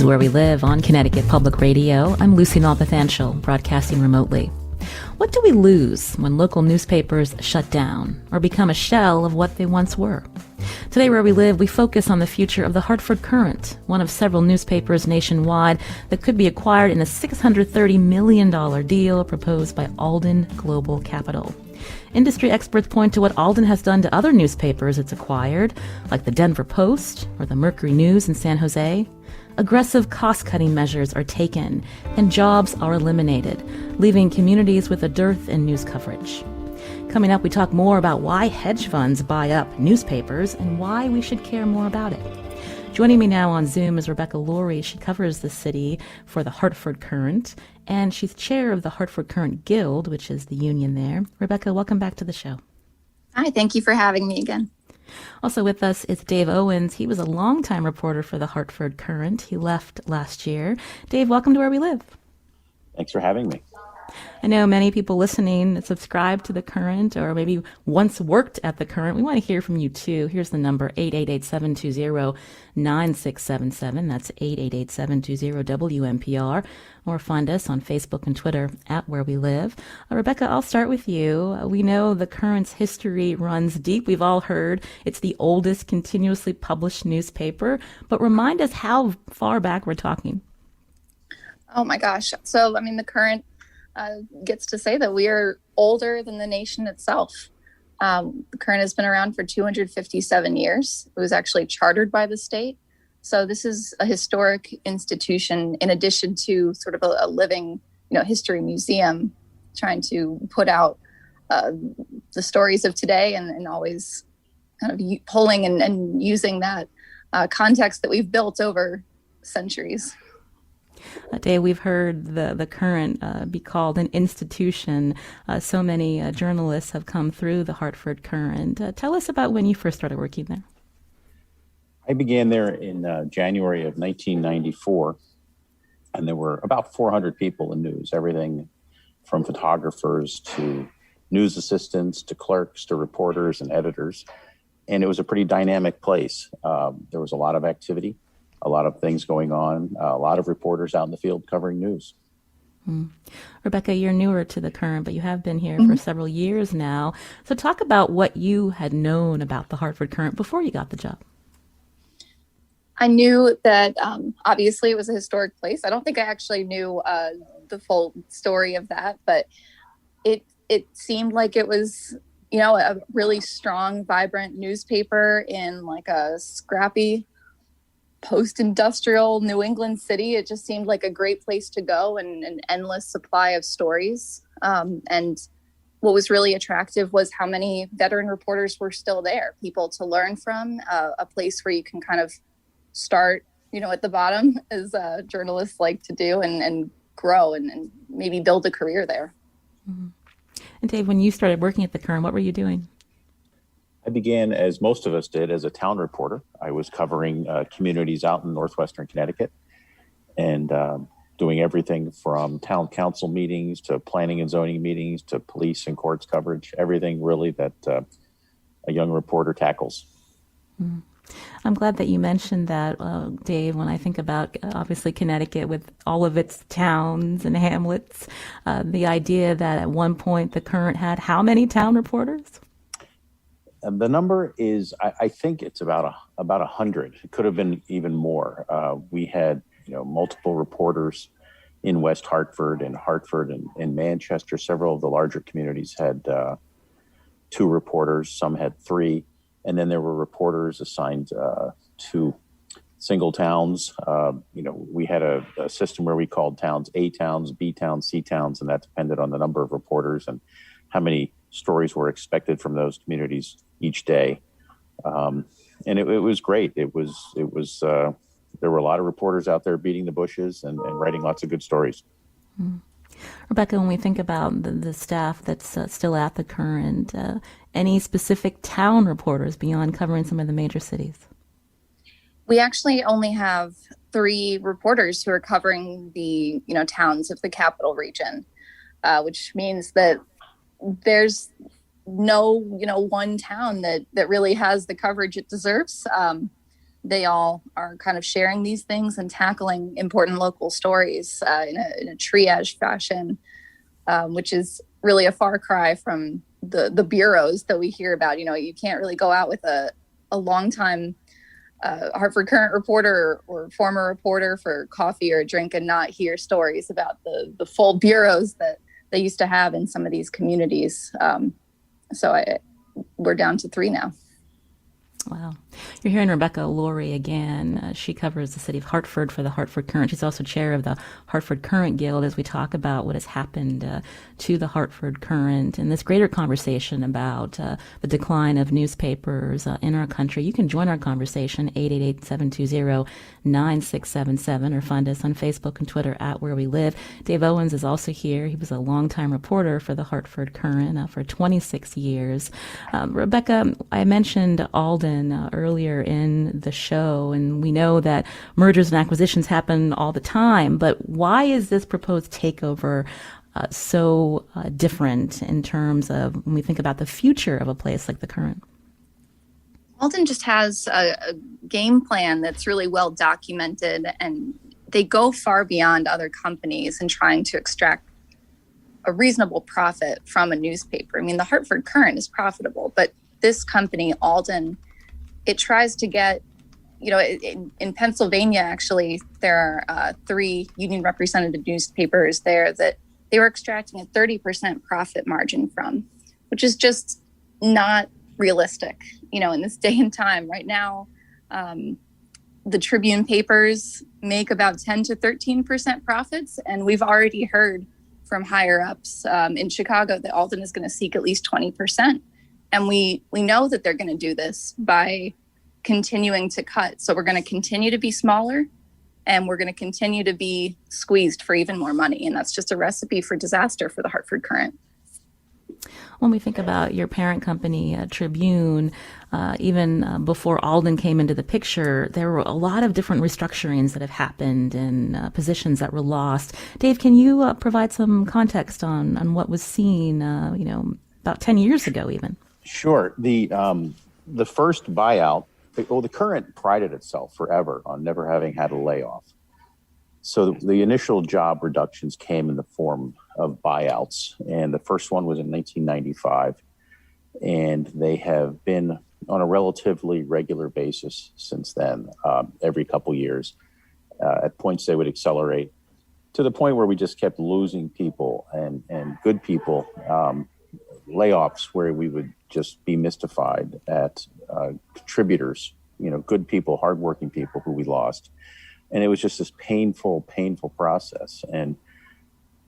Where We Live on Connecticut Public Radio. I'm Lucy Nalpathanchel, broadcasting remotely. What do we lose when local newspapers shut down or become a shell of what they once were? Today, Where We Live, we focus on the future of the Hartford Courant, one of several newspapers nationwide that could be acquired in a $630 million deal proposed by Alden Global Capital. Industry experts point to what Alden has done to other newspapers it's acquired, like the Denver Post or the Mercury News in San Jose. Aggressive cost-cutting measures are taken, and jobs are eliminated, leaving communities with a dearth in news coverage. Coming up, we talk more about why hedge funds buy up newspapers and why we should care more about it. Joining me now on Zoom is Rebecca Lurye. She covers the city for the Hartford Courant, and she's chair of the Hartford Courant Guild, which is the union there. Rebecca, welcome back to the show. Hi, thank you for having me again. Also with us is Dave Owens. He was a longtime reporter for the Hartford Courant. He left last year. Dave, welcome to Where We Live. Thanks for having me. I know many people listening subscribe to the Courant or maybe once worked at the Courant. We want to hear from you too. Here's the number, 888-720-9677. That's 888-720-WNPR. Or find us on Facebook and Twitter at Where We Live. Rebecca, I'll start with you. We know the Courant's history runs deep. We've all heard it's the oldest continuously published newspaper. But remind us how far back we're talking. Oh my gosh. So, the Courant gets to say that we are older than the nation itself. The Courant has been around for 257 years. It was actually chartered by the state. So this is a historic institution in addition to sort of a living, history museum, trying to put out the stories of today and always kind of pulling and using that context that we've built over centuries. Dave, we've heard the Courant be called an institution. So many journalists have come through the Hartford Courant. Tell us about when you first started working there. I began there in January of 1994, and there were about 400 people in news, everything from photographers to news assistants to clerks to reporters and editors. And it was a pretty dynamic place. There was a lot of activity, a lot of things going on, a lot of reporters out in the field covering news. Rebecca, you're newer to the Courant, but you have been here for several years now. So talk about what you had known about the Hartford Courant before you got the job. I knew that obviously it was a historic place. I don't think I actually knew the full story of that, but it seemed like it was, a really strong, vibrant newspaper in like a scrappy post-industrial New England city. It just seemed like a great place to go and an endless supply of stories. And what was really attractive was how many veteran reporters were still there, people to learn from, a place where you can kind of start, at the bottom, as journalists like to do, and grow and maybe build a career there. Mm-hmm. And Dave, when you started working at the Courant, what were you doing? I began, as most of us did, as a town reporter. I was covering communities out in northwestern Connecticut and doing everything from town council meetings to planning and zoning meetings to police and courts coverage, everything really that a young reporter tackles. Mm-hmm. I'm glad that you mentioned that, Dave, when I think about, obviously, Connecticut with all of its towns and hamlets, the idea that at one point the Courant had how many town reporters? The number is, I think it's about 100. It could have been even more. We had, multiple reporters in West Hartford and Manchester. Several of the larger communities had 2 reporters. Some had 3. And then there were reporters assigned to single towns. We had a system where we called towns A towns, B towns, C towns, and that depended on the number of reporters and how many stories were expected from those communities each day. And it was great. It was there were a lot of reporters out there beating the bushes and writing lots of good stories. Mm. Rebecca, when we think about the staff that's still at the Courant, any specific town reporters beyond covering some of the major cities? We actually only have 3 reporters who are covering the towns of the capital region, which means that there's no one town that really has the coverage it deserves. they all are kind of sharing these things and tackling important local stories in a triage fashion, which is really a far cry from the bureaus that we hear about. You can't really go out with a longtime Hartford Courant reporter or former reporter for coffee or a drink and not hear stories about the full bureaus that they used to have in some of these communities. We're down to 3 now. Wow. You're hearing Rebecca Lurye again. She covers the city of Hartford for the Hartford Courant. She's also chair of the Hartford Courant Guild as we talk about what has happened to the Hartford Courant and this greater conversation about the decline of newspapers in our country. You can join our conversation, 888-720-9677, or find us on Facebook and Twitter at Where We Live. Dave Owens is also here. He was a longtime reporter for the Hartford Courant for 26 years. Rebecca, I mentioned Alden earlier in the show, and we know that mergers and acquisitions happen all the time, but why is this proposed takeover so different in terms of when we think about the future of a place like the Courant? Alden just has a game plan that's really well documented, and they go far beyond other companies in trying to extract a reasonable profit from a newspaper. I mean, the Hartford Courant is profitable, but this company, Alden, it tries to get, in Pennsylvania, actually, there are 3 union represented newspapers there that they were extracting a 30% profit margin from, which is just not realistic, in this day and time. Right now, the Tribune papers make about 10 to 13% profits, and we've already heard from higher ups in Chicago that Alden is going to seek at least 20%. And we know that they're going to do this by continuing to cut. So we're going to continue to be smaller, and we're going to continue to be squeezed for even more money. And that's just a recipe for disaster for the Hartford Courant. When we think about your parent company, Tribune, even before Alden came into the picture, there were a lot of different restructurings that have happened and positions that were lost. Dave, can you provide some context on what was seen, about 10 years ago even? Sure. The first buyout, the Courant prided itself forever on never having had a layoff. So the initial job reductions came in the form of buyouts, and the first one was in 1995, and they have been on a relatively regular basis since then, every couple years. At points they would accelerate to the point where we just kept losing people and good people, layoffs where we would just be mystified at contributors, good people, hardworking people who we lost. And it was just this painful process. And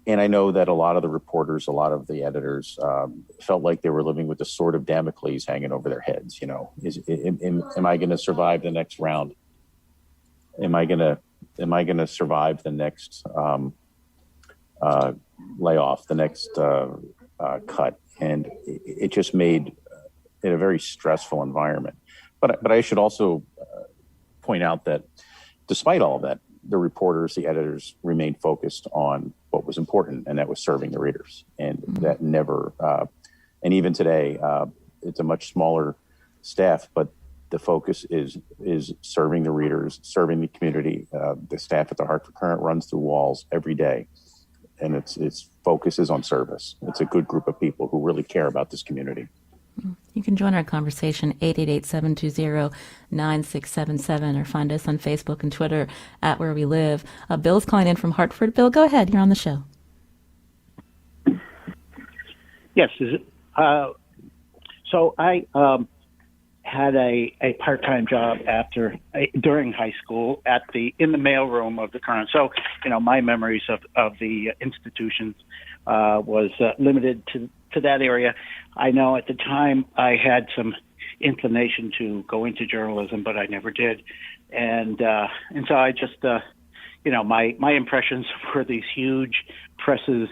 I know that a lot of the reporters, a lot of the editors felt like they were living with the sword of Damocles hanging over their heads. Am I going to survive the next round? Am I going to survive the next layoff, the next cut? And it just made it a very stressful environment. But I should also point out that despite all of that, the reporters, the editors remained focused on what was important, and that was serving the readers. And that never, and even today, it's a much smaller staff, but the focus is serving the readers, serving the community. The staff at the Hartford Courant runs through walls every day, and its focus is on service. It's a good group of people who really care about this community. You can join our conversation, 888-720-9677, or find us on Facebook and Twitter at Where We Live. Bill's calling in from Hartford. Bill, go ahead. You're on the show. Yes. So I had a part-time job during high school in the mailroom of the Courant. So, my memories of the institutions was limited to that area. I know at the time I had some inclination to go into journalism, but I never did. And so I just, my impressions were these huge presses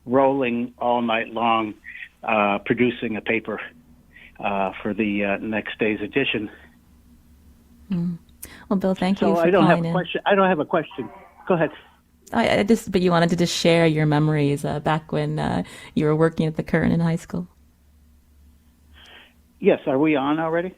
rolling all night long, producing a paper for the next day's edition. Well, Bill, thank you for calling in. I don't have a question. Go ahead. But you wanted to just share your memories back when you were working at the Courant in high school. Yes. Are we on already?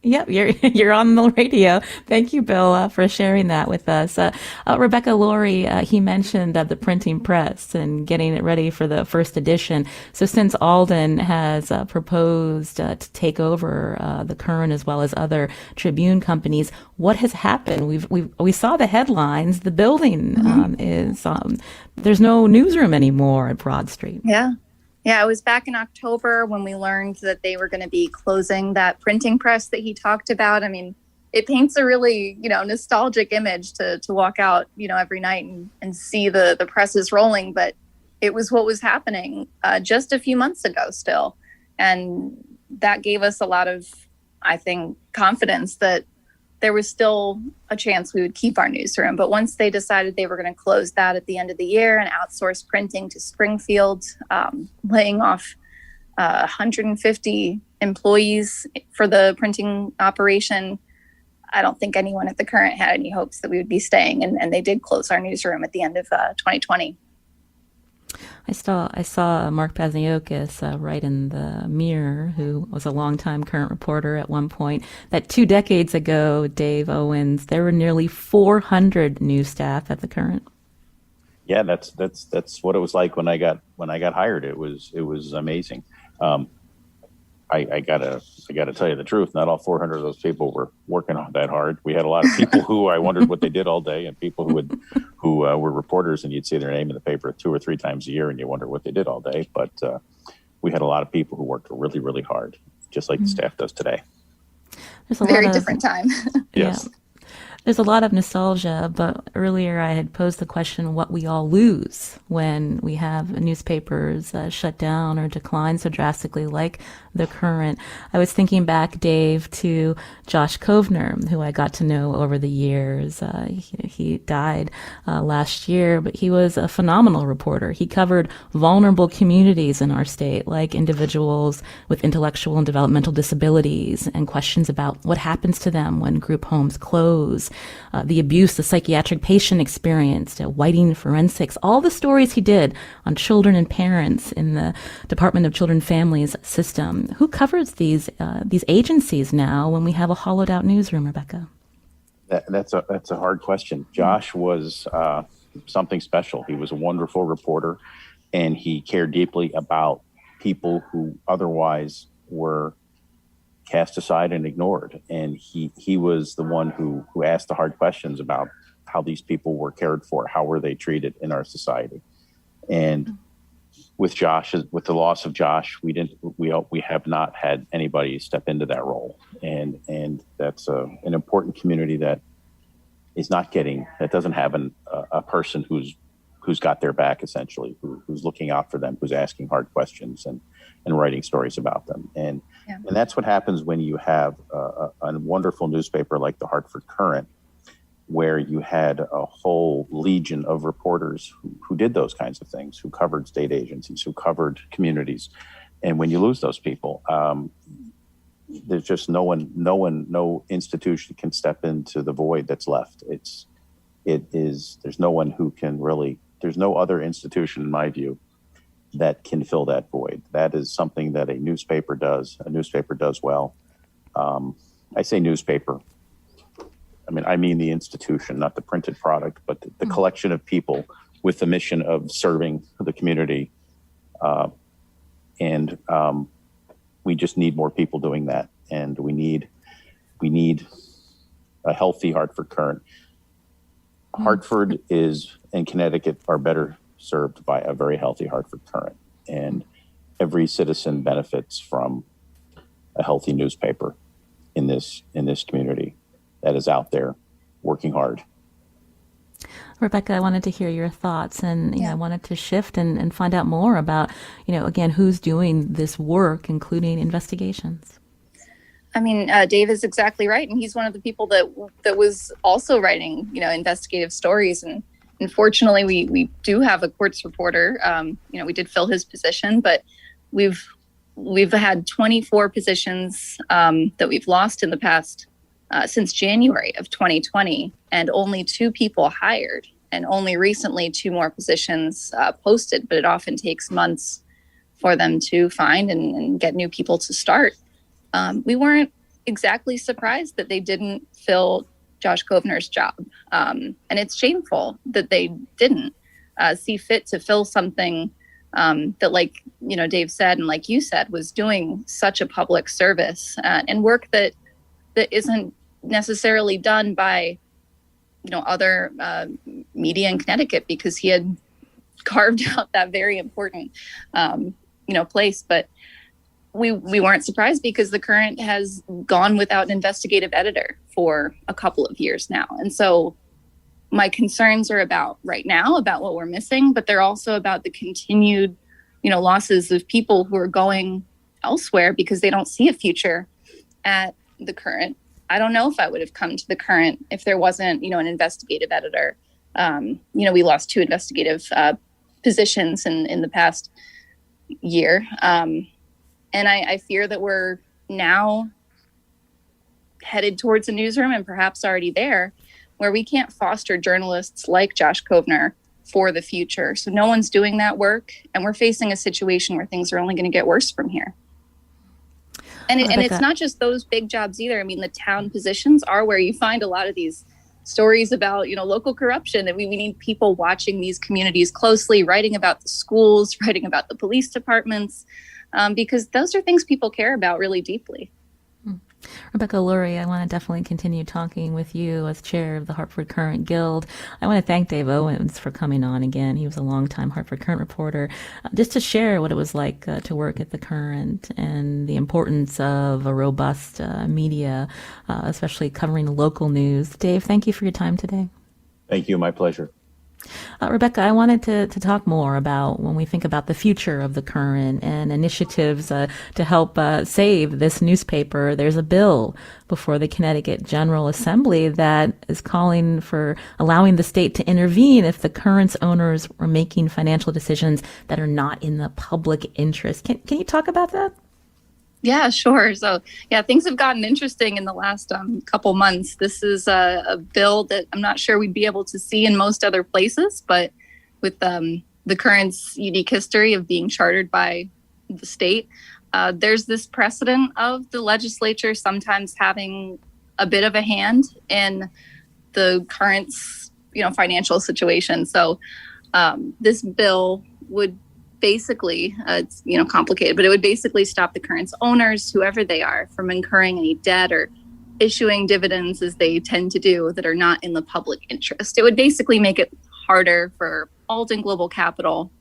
Yep, you're on the radio. Thank you, Bill, for sharing that with us. Rebecca Lurye, he mentioned the printing press and getting it ready for the first edition. So since Alden has proposed to take over the Current as well as other Tribune companies, what has happened? We saw the headlines. The building is there's no newsroom anymore at Broad Street. Yeah. Yeah, it was back in October when we learned that they were going to be closing that printing press that he talked about. I mean, it paints a really, nostalgic image to walk out, every night and see the presses rolling. But it was what was happening just a few months ago still. And that gave us a lot of, I think, confidence that there was still a chance we would keep our newsroom. But once they decided they were going to close that at the end of the year and outsource printing to Springfield, laying off 150 employees for the printing operation, I don't think anyone at the Current had any hopes that we would be staying. And they did close our newsroom at the end of 2020. I saw Mark Paziokis write in the Mirror, who was a longtime Current reporter at one point, that 2 decades ago, Dave Owens, there were nearly 400 news staff at the Current. Yeah, that's what it was like when I got hired. It was amazing. I gotta tell you the truth. Not all 400 of those people were working that hard. We had a lot of people who I wondered what they did all day, and people who were reporters, and you'd see their name in the paper 2 or 3 times a year, and you wonder what they did all day. But we had a lot of people who worked really, really hard, just like the staff does today. There's a very different time. Yes. Yeah. There's a lot of nostalgia, but earlier I had posed the question what we all lose when we have newspapers shut down or decline so drastically like the Current. I was thinking back, Dave, to Josh Kovner, who I got to know over the years. He died last year, but he was a phenomenal reporter. He covered vulnerable communities in our state, like individuals with intellectual and developmental disabilities, and questions about what happens to them when group homes close. The abuse the psychiatric patient experienced, whiting forensics, all the stories he did on children and parents in the Department of Children and Families system. Who covers these agencies now when we have a hollowed out newsroom, Rebecca? That's a hard question. Josh was something special. He was a wonderful reporter, and he cared deeply about people who otherwise were cast aside and ignored. And he was the one who asked the hard questions about how these people were cared for, how were they treated in our society. And with the loss of Josh, we have not had anybody step into that role. And that's an important community that doesn't have a person who's got their back, essentially, who's looking out for them, who's asking hard questions and writing stories about them. And that's what happens when you have a wonderful newspaper like the Hartford Courant, where you had a whole legion of reporters who did those kinds of things, who covered state agencies, who covered communities. And when you lose those people, there's just no institution can step into the void that's left. There's no one who can really, there's no other institution, in my view, that can fill that void. That is something that a newspaper does well. I say newspaper, I mean the institution, not the printed product, but the collection of people with the mission of serving the community. And we just need more people doing that. And we need a healthy Hartford Courant. Hartford and Connecticut are better served by a very healthy Hartford Courant. And every citizen benefits from a healthy newspaper in this community that is out there working hard. Rebecca, I wanted to hear your thoughts, and I wanted to shift and find out more about, again, who's doing this work, including investigations. Dave is exactly right. And he's one of the people that was also writing, investigative stories. And unfortunately, we do have a courts reporter. We did fill his position, but we've had 24 positions that we've lost in the past since January of 2020, and only 2 people hired, and only recently 2 more positions posted. But it often takes months for them to find and get new people to start. We weren't exactly surprised that they didn't fill Josh Kovner's job. And it's shameful that they didn't see fit to fill something that, like, Dave said, and like you said, was doing such a public service and work that isn't necessarily done by, other media in Connecticut, because he had carved out that very important, place. But we weren't surprised, because the Courant has gone without an investigative editor for a couple of years now. And so my concerns are about right now, about what we're missing, but they're also about the continued, losses of people who are going elsewhere because they don't see a future at the Courant. I don't know if I would have come to the Courant if there wasn't, an investigative editor. We lost 2 investigative positions in the past year. And I fear that we're now headed towards a newsroom, and perhaps already there, where we can't foster journalists like Josh Kovner for the future. So no one's doing that work, and we're facing a situation where things are only going to get worse from here. And it's not just those big jobs either. I mean, the town positions are where you find a lot of these stories about, local corruption, that we need people watching these communities closely, writing about the schools, writing about the police departments, because those are things people care about really deeply. Rebecca Lurye, I want to definitely continue talking with you as chair of the Hartford Courant Guild. I want to thank Dave Owens for coming on again. He was a longtime Hartford Courant reporter, just to share what it was like to work at the Courant and the importance of a robust media, especially covering local news. Dave, thank you for your time today. Thank you. My pleasure. Rebecca, I wanted to talk more about when we think about the future of the Courant and initiatives to help save this newspaper. There's a bill before the Connecticut General Assembly that is calling for allowing the state to intervene if the Courant's owners are making financial decisions that are not in the public interest. Can you talk about that? Yeah, sure. So, things have gotten interesting in the last couple months. This is a bill that I'm not sure we'd be able to see in most other places, but with the Courant's unique history of being chartered by the state, there's this precedent of the legislature sometimes having a bit of a hand in the Courant's, financial situation. So this bill would basically, it's complicated, but it would basically stop the Courant's owners, whoever they are, from incurring any debt or issuing dividends, as they tend to do, that are not in the public interest. It would basically make it harder for Alden Global Capital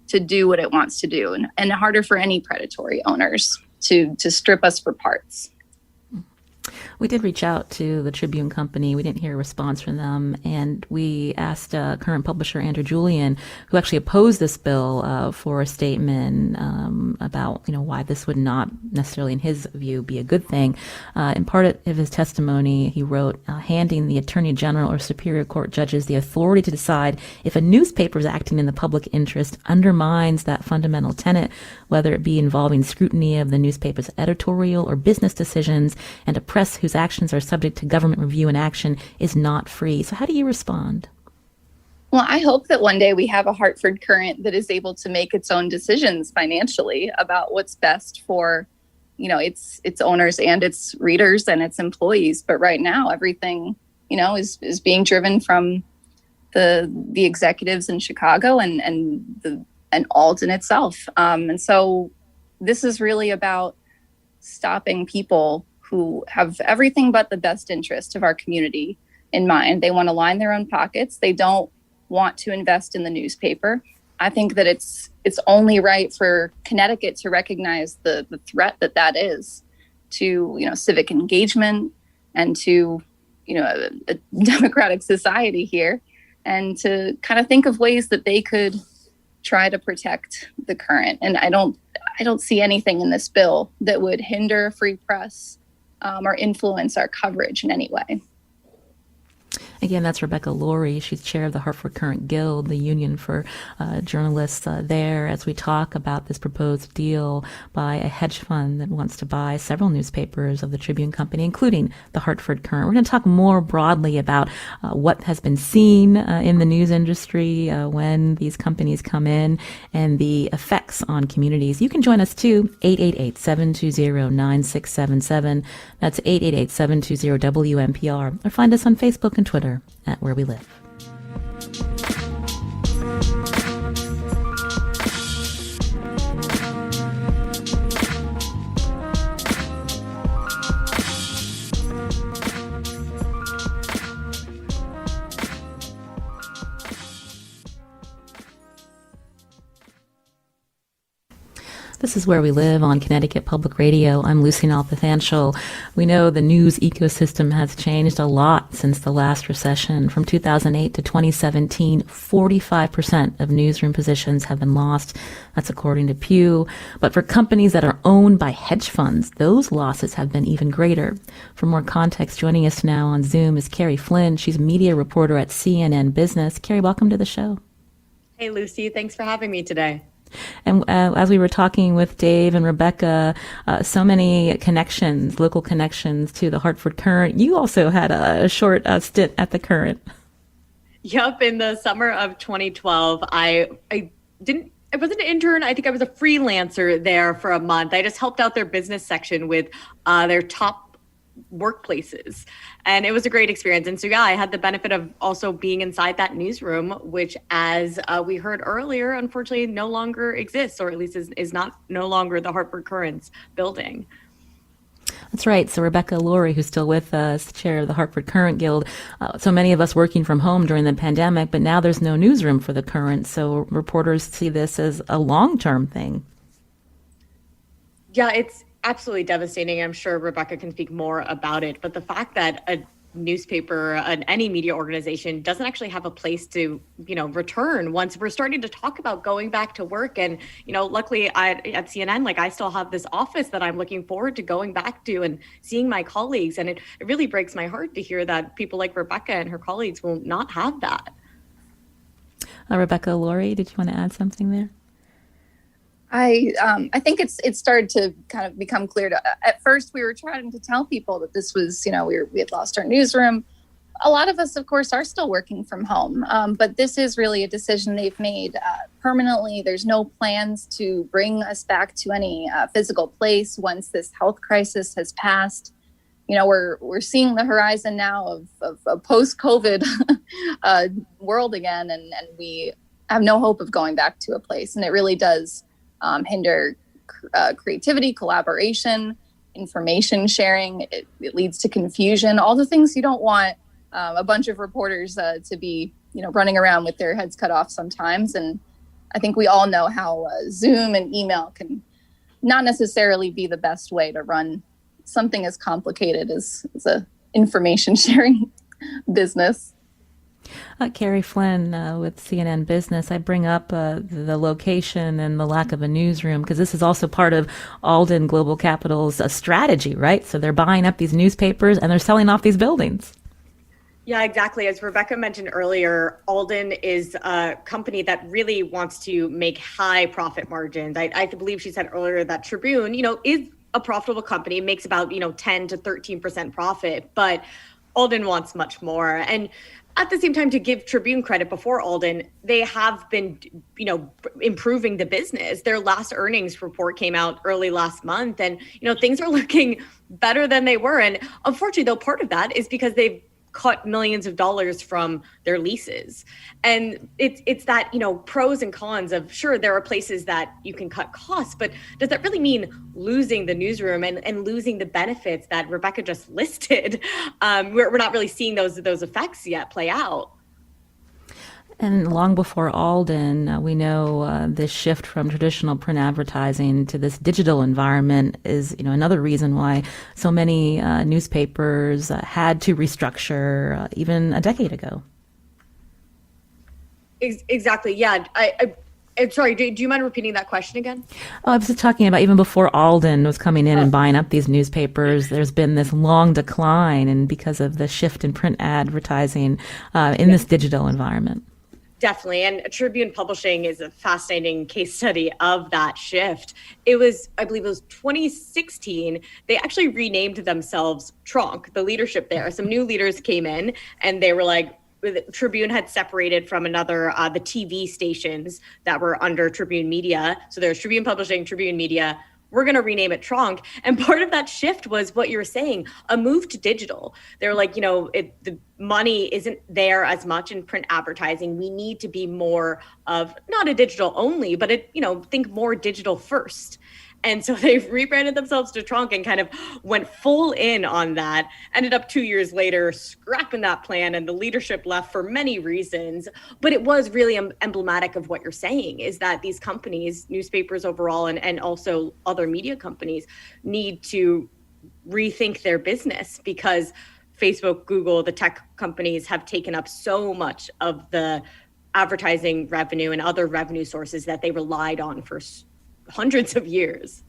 to do what it wants to do, and harder for any predatory owners to strip us for parts. We did reach out to the Tribune Company. We didn't hear a response from them. And we asked Courant publisher Andrew Julian, who actually opposed this bill, for a statement about, why this would not necessarily, in his view, be a good thing. In part of his testimony, he wrote, handing the Attorney General or Superior Court judges the authority to decide if a newspaper is acting in the public interest undermines that fundamental tenet, whether it be involving scrutiny of the newspaper's editorial or business decisions, and a press whose actions are subject to government review and action is not free. So how do you respond? Well, I hope that one day we have a Hartford Courant that is able to make its own decisions financially about what's best for, its owners and its readers and its employees. But right now, everything, is being driven from the executives in Chicago and Alden itself. And so this is really about stopping people who have everything but the best interest of our community in mind. They want to line their own pockets. They don't want to invest in the newspaper. I think that it's only right for Connecticut to recognize the threat that is to, civic engagement and to, a democratic society here, and to kind of think of ways that they could try to protect the Courant. And I don't see anything in this bill that would hinder free press or influence our coverage in any way. Again, that's Rebecca Lurye. She's chair of the Hartford Courant Guild, the union for journalists there, as we talk about this proposed deal by a hedge fund that wants to buy several newspapers of the Tribune Company, including the Hartford Courant. We're going to talk more broadly about what has been seen in the news industry when these companies come in and the effects on communities. You can join us too, 888-720-9677. That's 888-720-WNPR. Or find us on Facebook and Twitter at Where We Live. This is Where We Live on Connecticut Public Radio. I'm Lucy Nalpathanchel. We know the news ecosystem has changed a lot since the last recession. From 2008 to 2017, 45% of newsroom positions have been lost. That's according to Pew. But for companies that are owned by hedge funds, those losses have been even greater. For more context, joining us now on Zoom is Kerry Flynn. She's a media reporter at CNN Business. Kerry, welcome to the show. Hey, Lucy. Thanks for having me today. And as we were talking with Dave and Rebecca, so many connections, local connections to the Hartford Courant. You also had a short stint at the Courant. Yep. In the summer of 2012, I wasn't an intern. I think I was a freelancer there for a month. I just helped out their business section with their top workplaces. And it was a great experience. And so, yeah, I had the benefit of also being inside that newsroom, which, as we heard earlier, unfortunately no longer exists, or at least is no longer the Hartford Courant's building. That's right. So Rebecca Lurye, who's still with us, chair of the Hartford Courant Guild. So many of us working from home during the pandemic, but now there's no newsroom for the Courant. So reporters see this as a long-term thing. Yeah, it's absolutely devastating. I'm sure Rebecca can speak more about it. But the fact that a newspaper and any media organization doesn't actually have a place to, return once we're starting to talk about going back to work. And, luckily at CNN, I still have this office that I'm looking forward to going back to and seeing my colleagues. And it really breaks my heart to hear that people like Rebecca and her colleagues will not have that. Rebecca Lurye, did you want to add something there? I think it started to kind of become clear at first we were trying to tell people that this was, we had lost our newsroom. A lot of us, of course, are still working from home, but this is really a decision they've made permanently. There's no plans to bring us back to any physical place once this health crisis has passed. We're seeing the horizon now of a post-COVID world again, and we have no hope of going back to a place. And it really does hinder creativity, collaboration, information sharing. It leads to confusion, all the things you don't want a bunch of reporters to be, running around with their heads cut off sometimes. And I think we all know how Zoom and email can not necessarily be the best way to run something as complicated as a information sharing business. Kerry Flynn with CNN Business. I bring up the location and the lack of a newsroom because this is also part of Alden Global Capital's strategy, right? So they're buying up these newspapers and they're selling off these buildings. Yeah, exactly. As Rebecca mentioned earlier, Alden is a company that really wants to make high profit margins. I believe she said earlier that Tribune, is a profitable company, makes about, 10 to 13% profit, but Alden wants much more. And at the same time, to give Tribune credit, before Alden, they have been, improving the business. Their last earnings report came out early last month, and, things are looking better than they were. And unfortunately, though, part of that is because they've cut millions of dollars from their leases. And it's that, pros and cons of, sure, there are places that you can cut costs, but does that really mean losing the newsroom and losing the benefits that Rebecca just listed? We're not really seeing those effects yet play out. And long before Alden, we know this shift from traditional print advertising to this digital environment is, another reason why so many newspapers had to restructure even a decade ago. Exactly. Yeah. Sorry, do you mind repeating that question again? Oh, I was just talking about even before Alden was coming in and buying up these newspapers, there's been this long decline, and because of the shift in print advertising in this digital environment. Definitely. And Tribune Publishing is a fascinating case study of that shift. It was, I believe it was 2016, they actually renamed themselves Tronc, the leadership there. Some new leaders came in and they were like, Tribune had separated from another, the TV stations that were under Tribune Media. So there's Tribune Publishing, Tribune Media. We're going to rename it Tronc. And part of that shift was what you were saying, a move to digital. They're like, the money isn't there as much in print advertising. We need to be more of not a digital only, but think more digital first. And so they've rebranded themselves to Tronc and kind of went full in on that. Ended up 2 years later scrapping that plan, and the leadership left for many reasons. But it was really emblematic of what you're saying, is that these companies, newspapers overall, and also other media companies, need to rethink their business, because Facebook, Google, the tech companies have taken up so much of the advertising revenue and other revenue sources that they relied on for hundreds of years.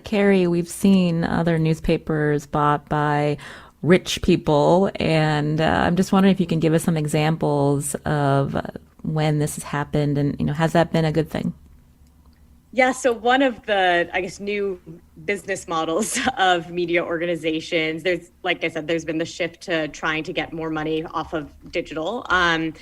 Kerry, we've seen other newspapers bought by rich people, and I'm just wondering if you can give us some examples of when this has happened, and has that been a good thing? Yeah, so one of the, new business models of media organizations, like I said, there's been the shift to trying to get more money off of digital and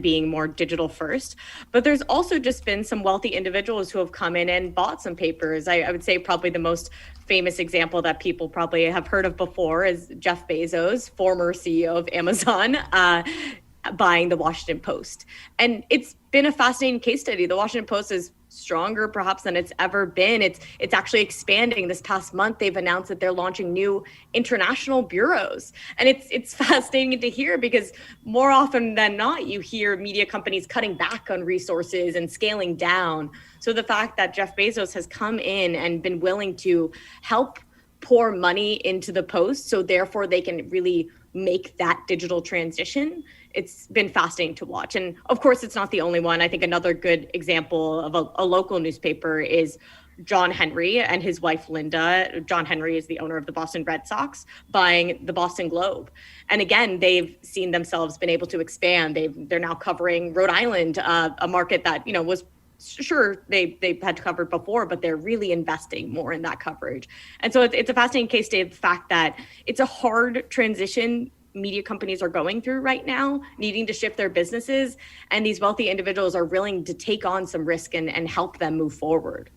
being more digital first. But there's also just been some wealthy individuals who have come in and bought some papers. I would say probably the most famous example that people probably have heard of before is Jeff Bezos, former CEO of Amazon, buying the Washington Post. And it's been a fascinating case study. The Washington Post is stronger perhaps than it's ever been. It's actually expanding. This past month, they've announced that they're launching new international bureaus. And it's fascinating to hear, because more often than not, you hear media companies cutting back on resources and scaling down. So the fact that Jeff Bezos has come in and been willing to help pour money into the Post, so therefore they can really make that digital transition, it's been fascinating to watch. And of course, it's not the only one. I think another good example of a local newspaper is John Henry and his wife, Linda. John Henry is the owner of the Boston Red Sox, buying the Boston Globe. And again, they've seen themselves been able to expand. They're now covering Rhode Island, a market that, was sure they had covered before, but they're really investing more in that coverage. And so it's a fascinating case study of the fact that it's a hard transition media companies are going through right now, needing to shift their businesses. And these wealthy individuals are willing to take on some risk and help them move forward.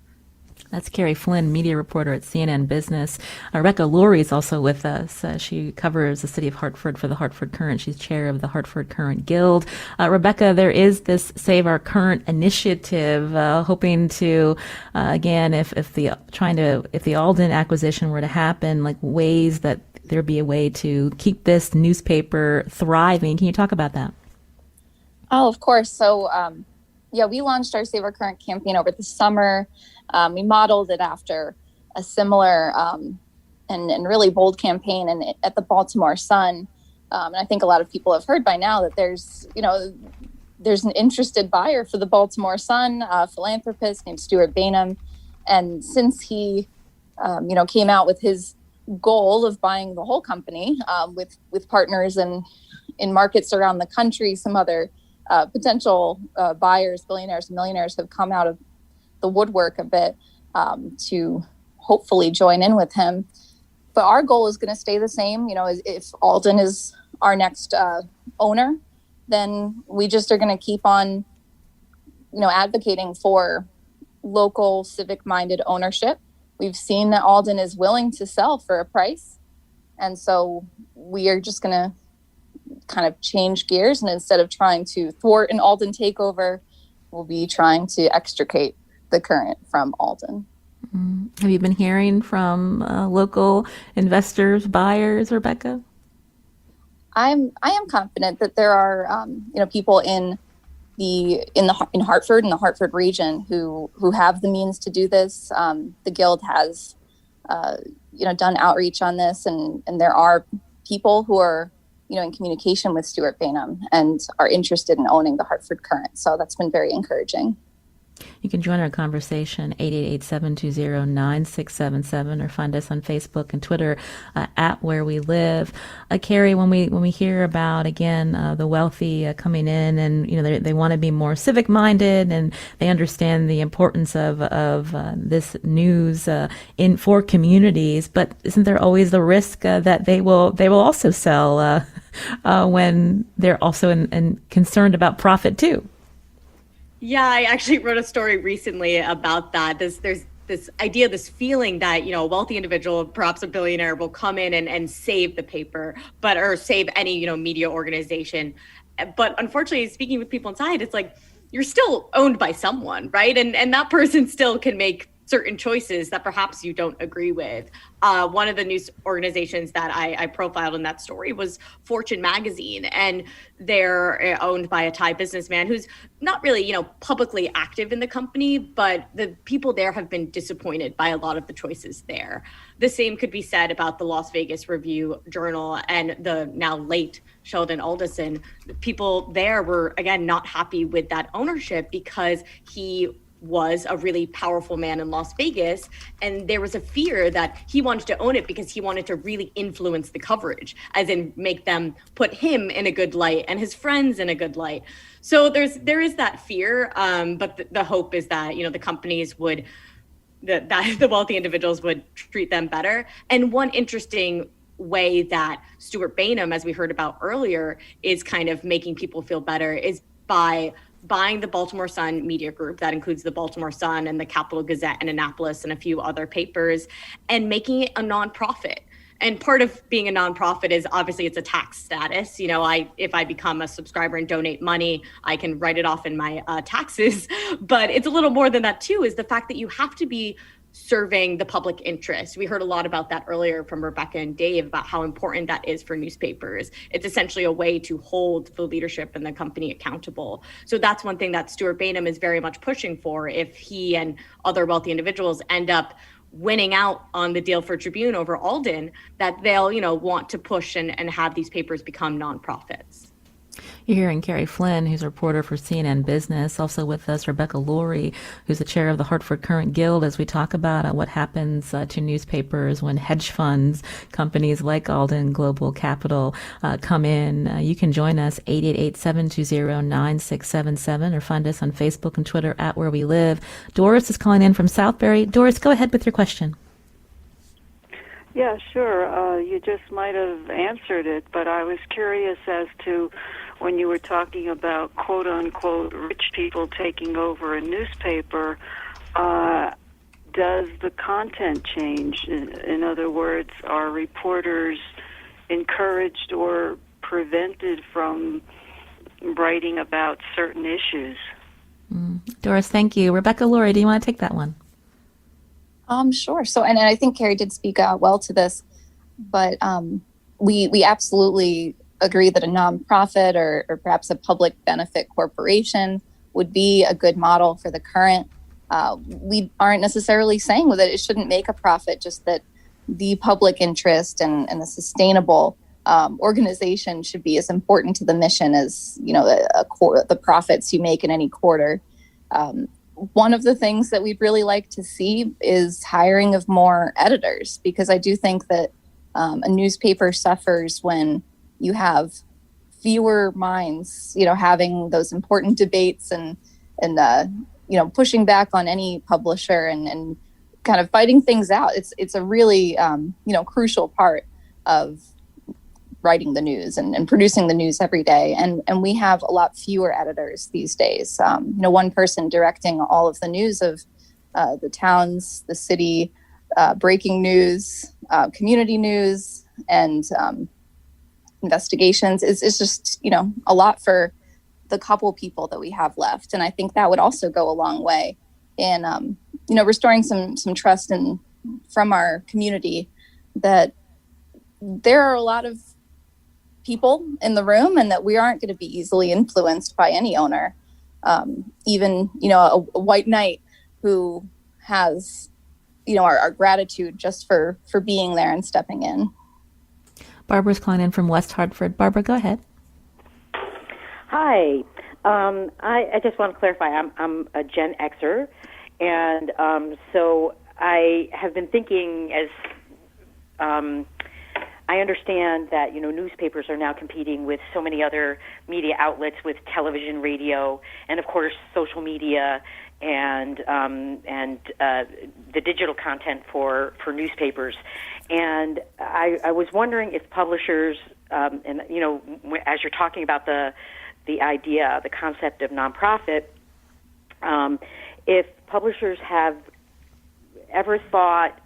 That's Kerry Flynn, media reporter at CNN Business. Rebecca Lurye is also with us. She covers the city of Hartford for the Hartford Courant. She's chair of the Hartford Courant Guild. Rebecca, there is this Save Our Current initiative, hoping to, again, if the Alden acquisition were to happen, like ways that there be a way to keep this newspaper thriving. Can you talk about that? Oh, of course. So, we launched our Save Our Current campaign over the summer. We modeled it after a similar and really bold campaign at the Baltimore Sun. And I think a lot of people have heard by now that there's an interested buyer for the Baltimore Sun, a philanthropist named Stuart Bainum. And since he, came out with his goal of buying the whole company with partners in markets around the country, some other potential buyers, billionaires, millionaires have come out of the woodwork a bit to hopefully join in with him. But our goal is going to stay the same. If Alden is our next owner, then we just are going to keep on, advocating for local civic-minded ownership. We've seen that Alden is willing to sell for a price. And so we are just going to kind of change gears. And instead of trying to thwart an Alden takeover, we'll be trying to extricate the Current from Alden. Mm-hmm. Have you been hearing from local investors, buyers, Rebecca? I am confident that there are people in Hartford, in the Hartford region, who have the means to do this. The Guild has done outreach on this, and there are people who are in communication with Stuart Bainum and are interested in owning the Hartford Courant. So that's been very encouraging. You can join our conversation, 888-720-9677, or find us on Facebook and Twitter at Where We Live. Kerry, when we hear about, again, the wealthy coming in and, they want to be more civic-minded and they understand the importance of this news for communities, but isn't there always the risk that they will also sell when they're also concerned about profit too? Yeah, I actually wrote a story recently about that. There's this idea, this feeling that, a wealthy individual, perhaps a billionaire, will come in and save the paper, or save any, media organization. But unfortunately, speaking with people inside, it's like, you're still owned by someone, right? And that person still can make certain choices that perhaps you don't agree with. One of the news organizations that I profiled in that story was Fortune magazine, and they're owned by a Thai businessman who's not really, publicly active in the company, but the people there have been disappointed by a lot of the choices there. The same could be said about the Las Vegas Review Journal and the now late Sheldon Alderson. People there were, again, not happy with that ownership because he was a really powerful man in Las Vegas, and there was a fear that he wanted to own it because he wanted to really influence the coverage, as in make them put him in a good light and his friends in a good light. So there is that fear, but the hope is that the companies would, that the wealthy individuals would treat them better. And one interesting way that Stuart Bainum, as we heard about earlier, is kind of making people feel better is by buying the Baltimore Sun media group. That includes the Baltimore Sun and the Capital Gazette in Annapolis and a few other papers, and making it a nonprofit. And part of being a nonprofit is obviously it's a tax status. If I become a subscriber and donate money, I can write it off in my taxes. But it's a little more than that too, is the fact that you have to be serving the public interest. We heard a lot about that earlier from Rebecca and Dave about how important that is for newspapers. It's essentially a way to hold the leadership and the company accountable. So that's one thing that Stuart Bainum is very much pushing for. If he and other wealthy individuals end up winning out on the deal for Tribune over Alden, that they'll, want to push and have these papers become nonprofits. You're hearing Kerry Flynn, who's a reporter for CNN Business. Also with us, Rebecca Lurye, who's the chair of the Hartford Courant Guild, as we talk about what happens to newspapers when hedge funds, companies like Alden Global Capital, come in. You can join us, 888-720-9677, or find us on Facebook and Twitter at Where We Live. Doris is calling in from Southbury. Doris, go ahead with your question. Yeah, sure. You just might have answered it, but I was curious as to when you were talking about quote-unquote rich people taking over a newspaper, does the content change? In other words, are reporters encouraged or prevented from writing about certain issues? Doris, thank you. Rebecca Lurye, do you want to take that one? Sure. So, and I think Kerry did speak well to this, but we absolutely agree that a nonprofit or perhaps a public benefit corporation would be a good model for the Courant. We aren't necessarily saying that it shouldn't make a profit, just that the public interest and the sustainable organization should be as important to the mission as the profits you make in any quarter. One of the things that we'd really like to see is hiring of more editors, because I do think that a newspaper suffers when you have fewer minds, having those important debates and pushing back on any publisher and kind of fighting things out. It's a really, crucial part of writing the news and producing the news every day. And we have a lot fewer editors these days. One person directing all of the news of the towns, the city, breaking news, community news, and investigations is just, a lot for the couple people that we have left. And I think that would also go a long way in, restoring some trust from our community, that there are a lot of people in the room and that we aren't going to be easily influenced by any owner, even, a white knight who has, our gratitude just for being there and stepping in. Barbara's calling in from West Hartford. Barbara, go ahead. Hi. I just want to clarify. I'm a Gen Xer, and so I have been thinking as I understand that newspapers are now competing with so many other media outlets, with television, radio, and of course social media, and the digital content for newspapers. And I was wondering if publishers, and as you're talking about the idea, the concept of nonprofit, if publishers have ever thought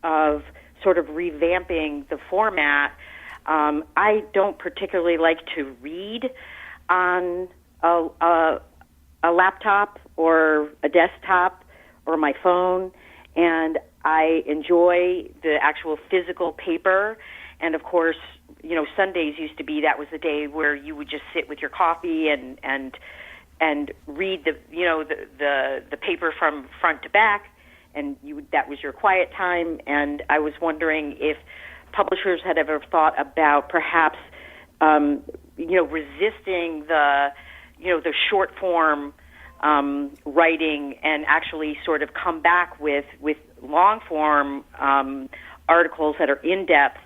of sort of revamping the format. I don't particularly like to read on a laptop or a desktop or my phone, and I enjoy the actual physical paper. And of course, Sundays used to be, that was the day where you would just sit with your coffee and read the paper from front to back. And that was your quiet time. And I was wondering if publishers had ever thought about perhaps, resisting the short form writing, and actually sort of come back with long form articles that are in depth,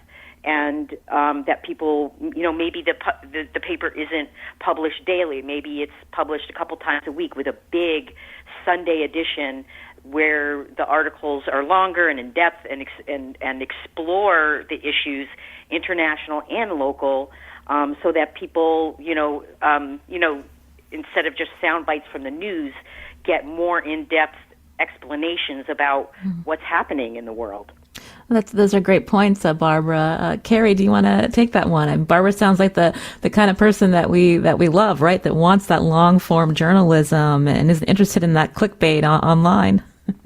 and that people, maybe the paper isn't published daily. Maybe it's published a couple times a week with a big Sunday edition, where the articles are longer and in depth, and explore the issues, international and local, so that people, instead of just sound bites from the news, get more in-depth explanations about what's happening in the world. Those are great points, Barbara. Kerry, do you want to take that one? And Barbara sounds like the kind of person that we love, right? That wants that long form journalism and is interested in that clickbait online.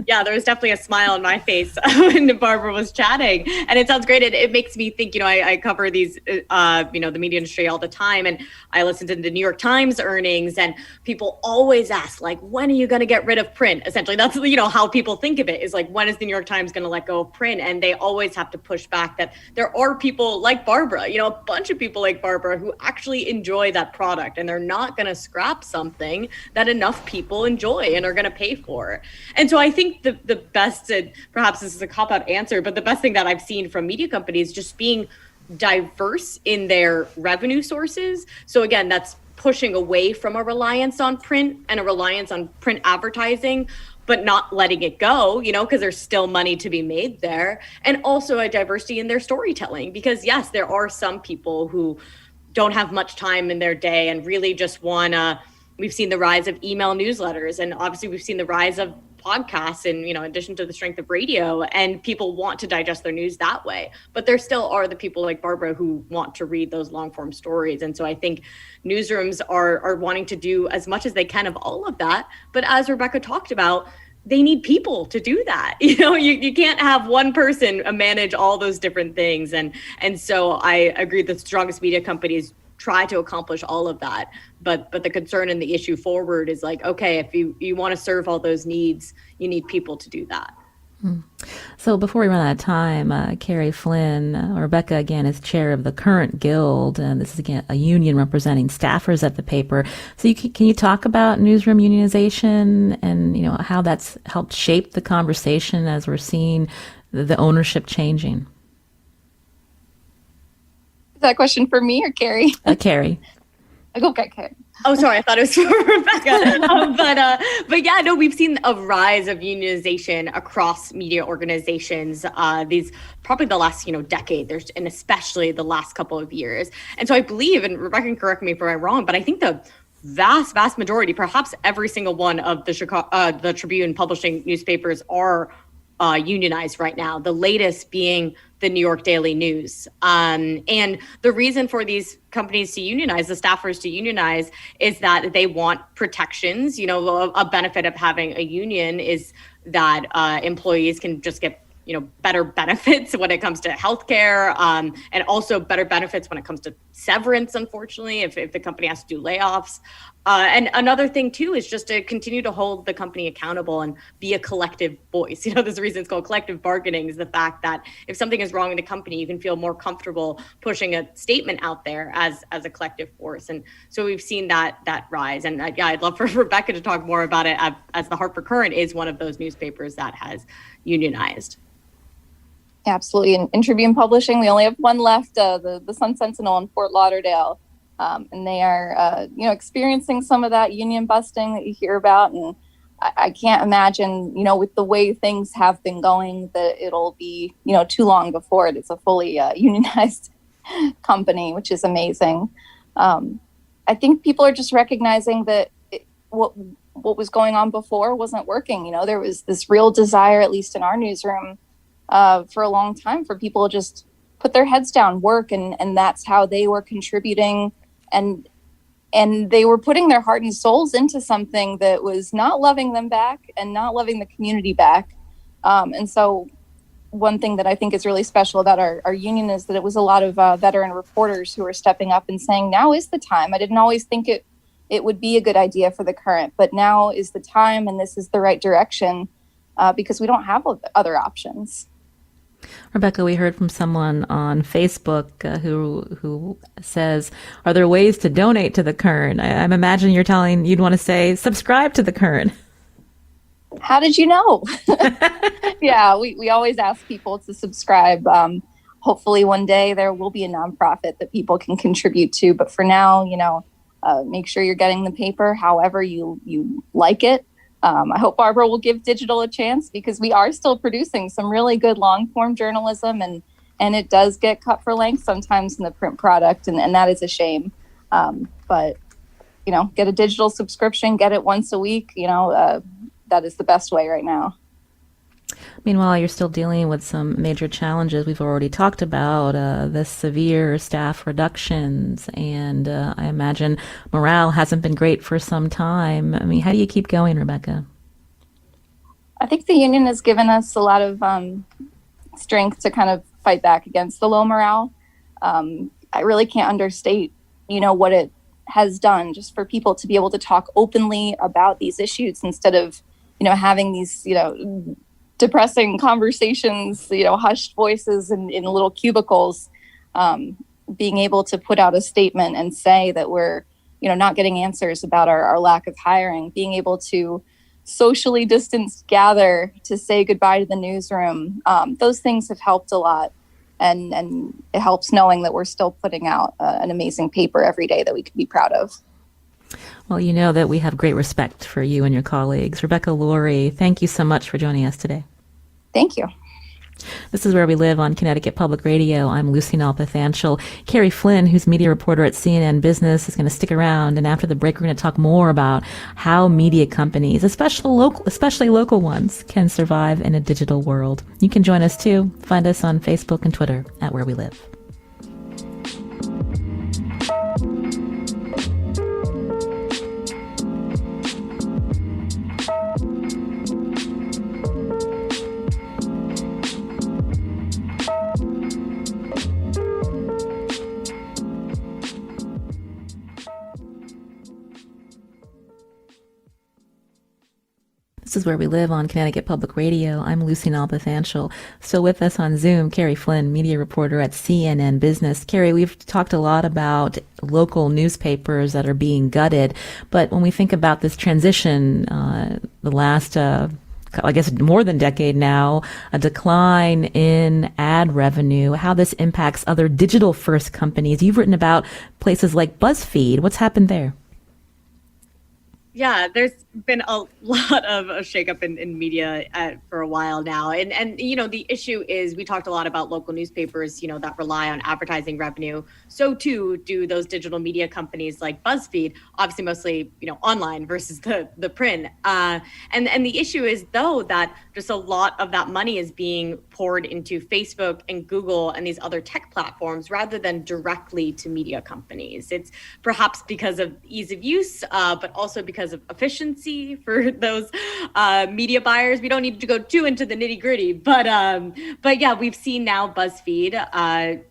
Yeah, there was definitely a smile on my face when Barbara was chatting, and it sounds great. It makes me think, I cover these, the media industry all the time, and I listen to the New York Times earnings, and people always ask, like, when are you going to get rid of print? Essentially, that's, how people think of it, is like, when is the New York Times going to let go of print? And they always have to push back that there are people like Barbara, a bunch of people like Barbara who actually enjoy that product, and they're not going to scrap something that enough people enjoy and are going to pay for. And so I think the best, and perhaps this is a cop-out answer, but the best thing that I've seen from media companies just being diverse in their revenue sources. So again, that's pushing away from a reliance on print and a reliance on print advertising, but not letting it go, because there's still money to be made there. And also a diversity in their storytelling, because yes, there are some people who don't have much time in their day and really just we've seen the rise of email newsletters, and obviously we've seen the rise of podcasts, and in addition to the strength of radio, and people want to digest their news that way. But there still are the people like Barbara who want to read those long form stories. And so I think newsrooms are wanting to do as much as they can of all of that. But as Rebecca talked about, they need people to do that. You can't have one person manage all those different things. And so I agree that the strongest media companies try to accomplish all of that. But the concern and the issue forward is like, okay, if you want to serve all those needs, you need people to do that. So before we run out of time, Kerry, Flynn, Rebecca, again, is chair of the Courant Guild, and this is, again, a union representing staffers at the paper. So can you talk about newsroom unionization and, how that's helped shape the conversation as we're seeing the ownership changing? Is that a question for me or Kerry? Kerry. Okay, Kerry. Oh, sorry, I thought it was for Rebecca. But yeah, no, we've seen a rise of unionization across media organizations. These probably the last decade. And especially the last couple of years. And so I believe, and Rebecca can correct me if I'm wrong, but I think the vast majority, perhaps every single one of the Tribune publishing newspapers are unionized right now. The latest being the New York Daily News. And the reason for these companies to unionize, the staffers to unionize, is that they want protections. A benefit of having a union is that employees can just get better benefits when it comes to healthcare, and also better benefits when it comes to severance, unfortunately, if the company has to do layoffs. And another thing, too, is just to continue to hold the company accountable and be a collective voice. There's a reason it's called collective bargaining, is the fact that if something is wrong in the company, you can feel more comfortable pushing a statement out there as a collective force. And so we've seen that rise. And I'd love for Rebecca to talk more about it, as the Hartford Courant is one of those newspapers that has unionized. Absolutely. In Tribune Publishing, we only have one left, the Sun Sentinel in Fort Lauderdale. And they are, experiencing some of that union busting that you hear about. And I can't imagine, with the way things have been going, that it'll be, too long before it's a fully unionized company, which is amazing. I think people are just recognizing that what was going on before wasn't working. There was this real desire, at least in our newsroom, for a long time, for people to just put their heads down, work, and that's how they were contributing. And they were putting their heart and souls into something that was not loving them back and not loving the community back. And so one thing that I think is really special about our union is that it was a lot of veteran reporters who were stepping up and saying, now is the time. I didn't always think it would be a good idea for the Courant, but now is the time, and this is the right direction, because we don't have other options. Rebecca, we heard from someone on Facebook who says, are there ways to donate to the Courant? I'm imagining you'd want to say, subscribe to the Courant. How did you know? Yeah, we always ask people to subscribe. Hopefully one day there will be a nonprofit that people can contribute to. But for now, make sure you're getting the paper however you like it. I hope Barbara will give digital a chance, because we are still producing some really good long form journalism, and it does get cut for length sometimes in the print product, and that is a shame. But get a digital subscription, get it once a week. That is the best way right now. Meanwhile, you're still dealing with some major challenges. We've already talked about the severe staff reductions, and I imagine morale hasn't been great for some time. I mean, how do you keep going, Rebecca? I think the union has given us a lot of strength to kind of fight back against the low morale. I really can't understate, what it has done just for people to be able to talk openly about these issues instead of, having these, depressing conversations, hushed voices in little cubicles, being able to put out a statement and say that we're, not getting answers about our lack of hiring, being able to socially distanced gather to say goodbye to the newsroom. Those things have helped a lot. And it helps knowing that we're still putting out an amazing paper every day that we can be proud of. Well, you know that we have great respect for you and your colleagues. Rebecca Lurye, thank you so much for joining us today. Thank you. This is Where We Live on Connecticut Public Radio. I'm Lucy Nalpathanchel. Kerry Flynn, who's media reporter at CNN Business, is going to stick around. And after the break, we're going to talk more about how media companies, especially local ones, can survive in a digital world. You can join us too. Find us on Facebook and Twitter at Where We Live. This is Where We Live on Connecticut Public Radio. I'm Lucy Nalpathanchel. Still with us on Zoom, Kerry Flynn, media reporter at CNN Business. Kerry, we've talked a lot about local newspapers that are being gutted, but when we think about this transition, the last I guess more than a decade now, a decline in ad revenue, how this impacts other digital first companies. You've written about places like BuzzFeed. What's happened there? Yeah, there's been a lot of a shakeup in media for a while now. And the issue is, we talked a lot about local newspapers, that rely on advertising revenue. So too do those digital media companies like BuzzFeed, obviously mostly, online versus the print. And the issue is, though, that just a lot of that money is being poured into Facebook and Google and these other tech platforms rather than directly to media companies. It's perhaps because of ease of use, but also because because of efficiency for those media buyers. We don't need to go too into the nitty gritty, but yeah, we've seen now BuzzFeed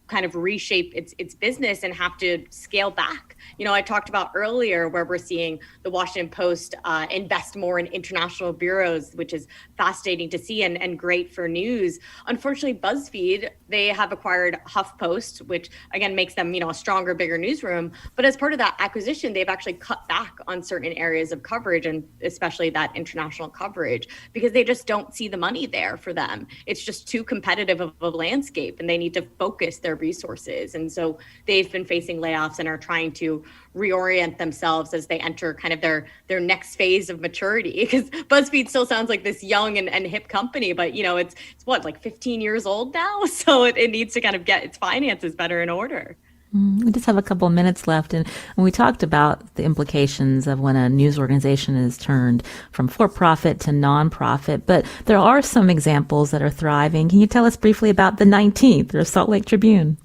kind of reshape its business and have to scale back. I talked about earlier where we're seeing the Washington Post invest more in international bureaus, which is fascinating to see and great for news. Unfortunately, BuzzFeed, they have acquired HuffPost, which again makes them, a stronger, bigger newsroom. But as part of that acquisition, they've actually cut back on certain areas of coverage, and especially that international coverage, because they just don't see the money there for them. It's just too competitive of a landscape, and they need to focus their resources. And so they've been facing layoffs and are trying to reorient themselves as they enter kind of their next phase of maturity, because BuzzFeed still sounds like this young and hip company, but it's what, like 15 years old now, so it needs to kind of get its finances better in order. We just have a couple of minutes left, and when we talked about the implications of when a news organization is turned from for-profit to non-profit, but there are some examples that are thriving. Can you tell us briefly about the 19th, or Salt Lake Tribune?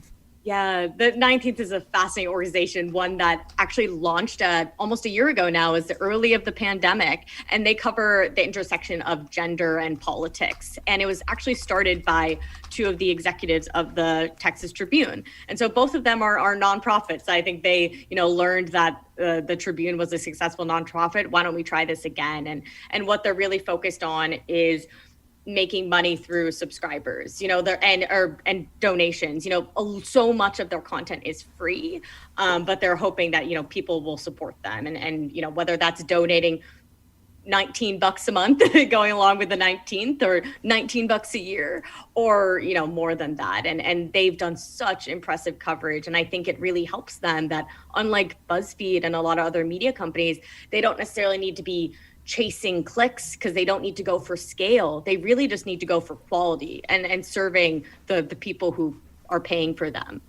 Yeah, the 19th is a fascinating organization, one that actually launched almost a year ago now, as the early of the pandemic, and they cover the intersection of gender and politics. And it was actually started by two of the executives of the Texas Tribune. And so both of them are nonprofits. I think they, learned that the Tribune was a successful nonprofit. Why don't we try this again? And what they're really focused on is making money through subscribers, and donations. So much of their content is free, but they're hoping that people will support them, and whether that's donating $19 a month going along with the 19th, or $19 a year, or more than that. And they've done such impressive coverage, and I think it really helps them that, unlike BuzzFeed and a lot of other media companies, they don't necessarily need to be chasing clicks, because they don't need to go for scale. They really just need to go for quality and serving the people who are paying for them.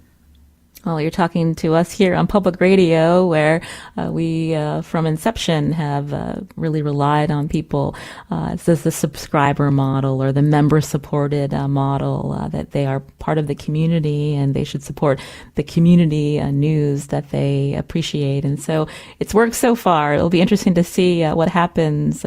Well, you're talking to us here on public radio, where we, from inception, have really relied on people. It's the subscriber model or the member-supported model, that they are part of the community and they should support the community news that they appreciate. And so it's worked so far. It'll be interesting to see what happens,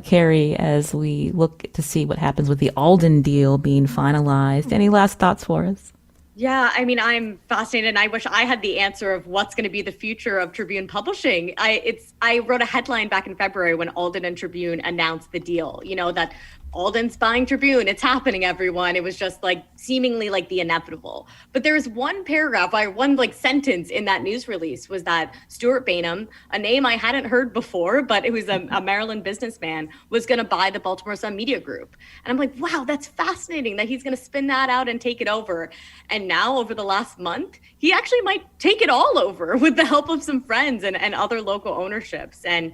Kerry, as we look to see what happens with the Alden deal being finalized. Any last thoughts for us? Yeah, I'm fascinated, and I wish I had the answer of what's going to be the future of Tribune Publishing. I wrote a headline back in February when Alden and Tribune announced the deal, that Alden's buying Tribune. It's happening, everyone. It was just seemingly like the inevitable. But there was one paragraph, one sentence in that news release, was that Stuart Bainum, a name I hadn't heard before, but it was a Maryland businessman, was going to buy the Baltimore Sun Media Group. And I'm like, wow, that's fascinating that he's going to spin that out and take it over. And now, over the last month, he actually might take it all over with the help of some friends and other local ownerships. And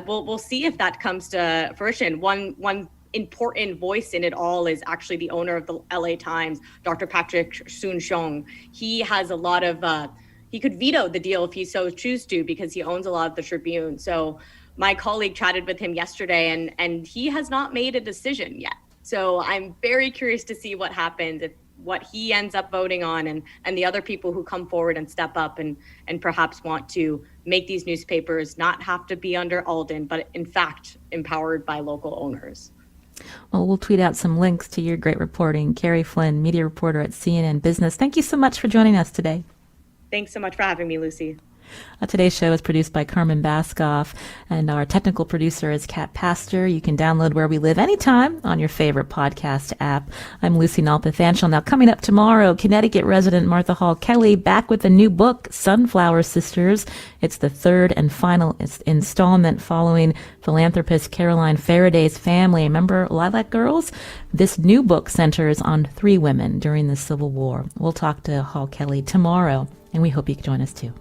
we'll see if that comes to fruition. One important voice in it all is actually the owner of the LA Times, Dr. Patrick Soon-Shiong. He has a lot of, he could veto the deal if he so choose to, because he owns a lot of the Tribune. So my colleague chatted with him yesterday, and he has not made a decision yet. So I'm very curious to see what happens, what he ends up voting on, and the other people who come forward and step up and perhaps want to make these newspapers not have to be under Alden, but in fact empowered by local owners. Well, we'll tweet out some links to your great reporting. Kerry Flynn, media reporter at CNN Business. Thank you so much for joining us today. Thanks so much for having me, Lucy. Today's show is produced by Carmen Baskoff, and our technical producer is Kat Pastor. You can download Where We Live anytime on your favorite podcast app. I'm Lucy Nalpathanchel. Now, coming up tomorrow, Connecticut resident Martha Hall Kelly back with a new book, Sunflower Sisters. It's the third and final installment following philanthropist Caroline Faraday's family. Remember Lilac Girls? This new book centers on 3 women during the Civil War. We'll talk to Hall Kelly tomorrow, and we hope you can join us too.